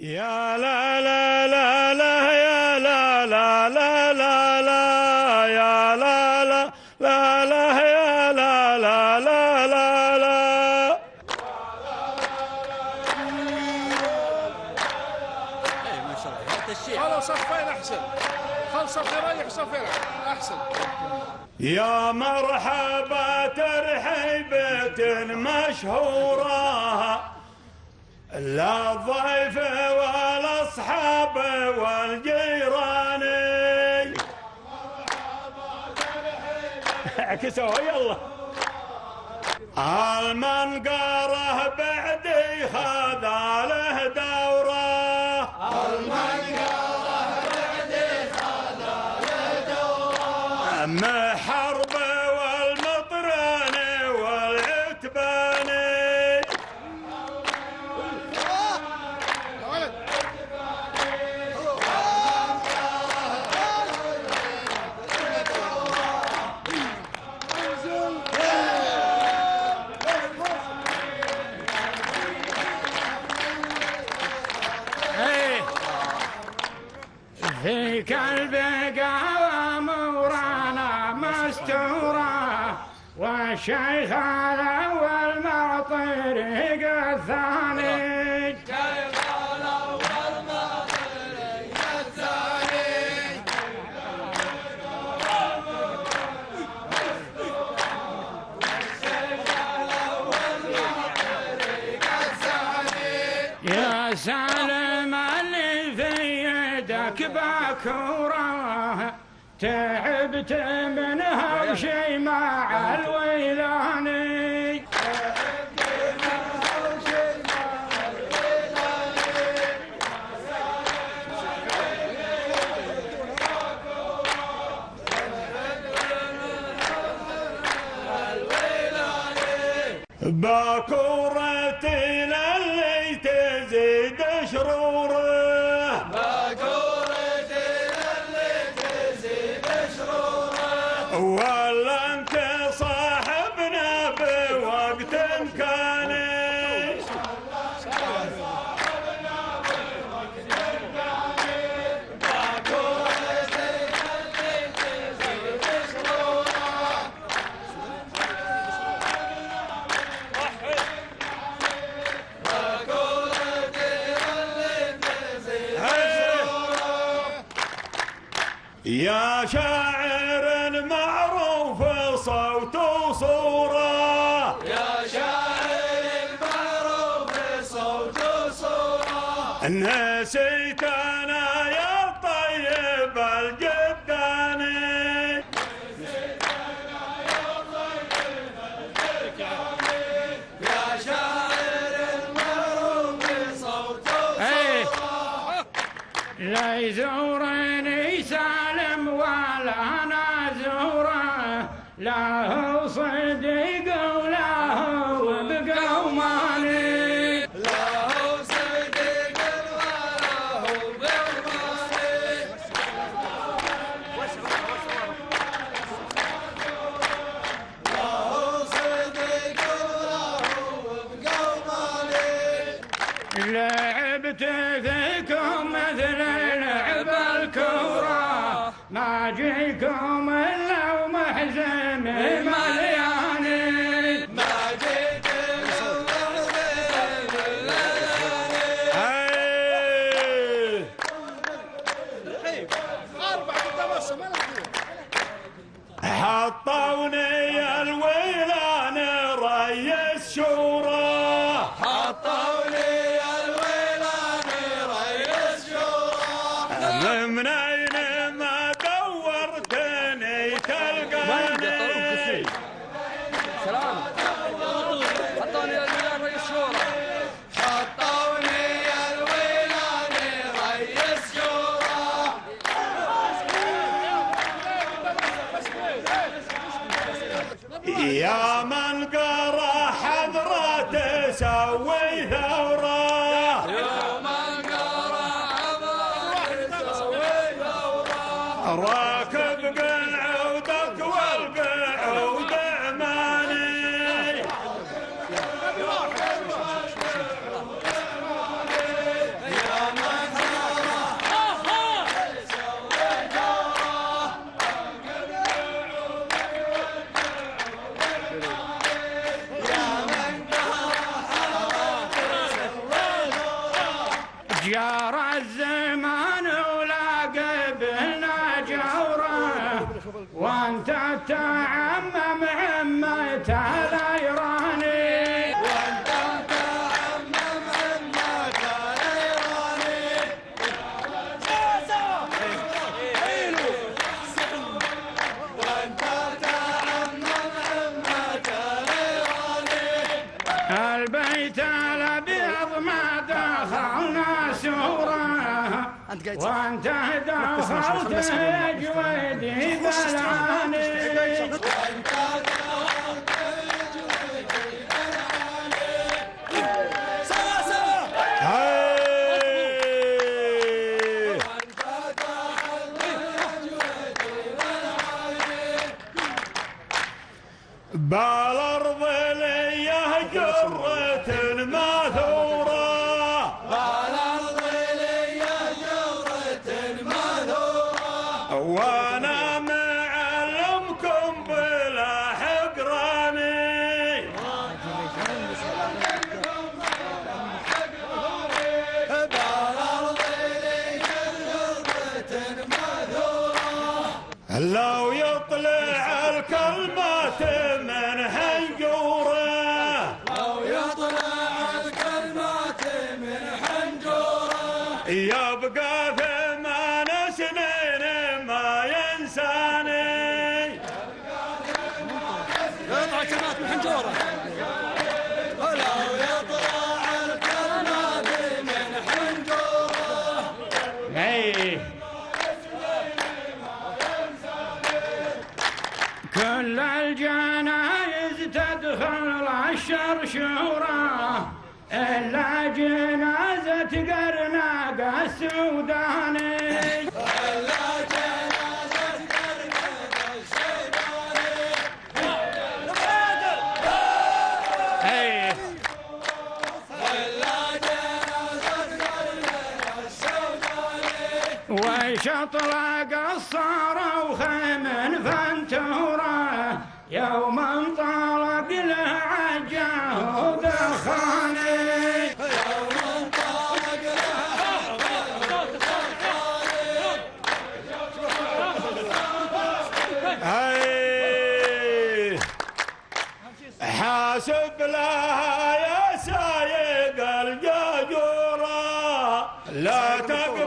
يا لا لا لا لا يا لا لا لا لا لا يا لا لا لا لا يا لا لا لا لا لا. ما شاء الله هذا الشيء. خلاص صفين احسن، خلص صفين رايح صفين احسن. يا مرحبا ترحيبة مشهورة لا الضيف والاصحاب والجيران. اعكسوا يلا. المنقره بعدي هذا له دوره، المنقره بعدي هذا له دوره، محرب والمطران والعتبان. في كالبقاوة مورانا مستورة، والشيخ الأول مع طريق الثاني، الشيخ الأول مع طريق الثاني. الشيخ الأول مع طريق الثاني. يا سالم اللي في يدك باكورة، تعبت منها وشي مع الويلاني، تعبت منها وشي مع الويلاني. باكورتي للي تزيد شروره، ولا انت صاحبنا بوقت كان، يا شاعر معروف صوت وصورة، يا شاعر معروف صوت وصورة، نسيت أنا يا طيب الجداني، نسيت أنا يا طيب الجداني. يا شاعر معروف صوت وصورة، لا يزورني سالم ولا انا زوره، لا هو صديق ولا هو بقوماني، لا هو صديق ولا هو بقوماني. لا هو صديق ولا هو بقوماني. لعبت فيكم مثل لعب الكورة، ما جيكم الا ومحزن ملياني، ما جيكم ومحزن ملياني. اربع قدام ما نقول حطوني الويلان ريس شورى، حطوني الويلان ريس شورى، منين ما دورتني تلقاني. سلام. حطوني الويلان رئيس شورى، حطوني الويلان ريس شورى. يا من قرا حضرة تسوي ثورة، يا من قرا حضرة تسوي ثورة، راكب قعودك والقعود عماني. يا جار الزمان ولا قبلنا جوره وانت تعمم عمة الايراني وانت تعمم عمة الايراني وانت تعمم عمة الايراني البيت الابيض ما دخلنا سوره وانت دخلت جويدي بلعاني وانت دخلت جويدي بلعاني سوا سوا وانت دخلت جويدي بلعاني بالارض ليه جرة ماثورة وانا معلمكم بلا حقراني لو يطلع الكلمات من حنجوره لو يطلع الكلمات من حنجوره يبقى في سنين ما ينساني يطلع كلمات من حنجوره ولو يطلع الكلمات من حنجوره كل الجنايز تدخل الشرشوره إلا جنازة قرناق السوداني إلا جنازة قرناق السوداني إلا جنازة قرناق السوداني وشطلق الصارة وخيم فانتوره يوم انطلق له عجاه ودخاني يوم انطلق له دخاني حاسب لها يا سايق الجاجورة لا تقل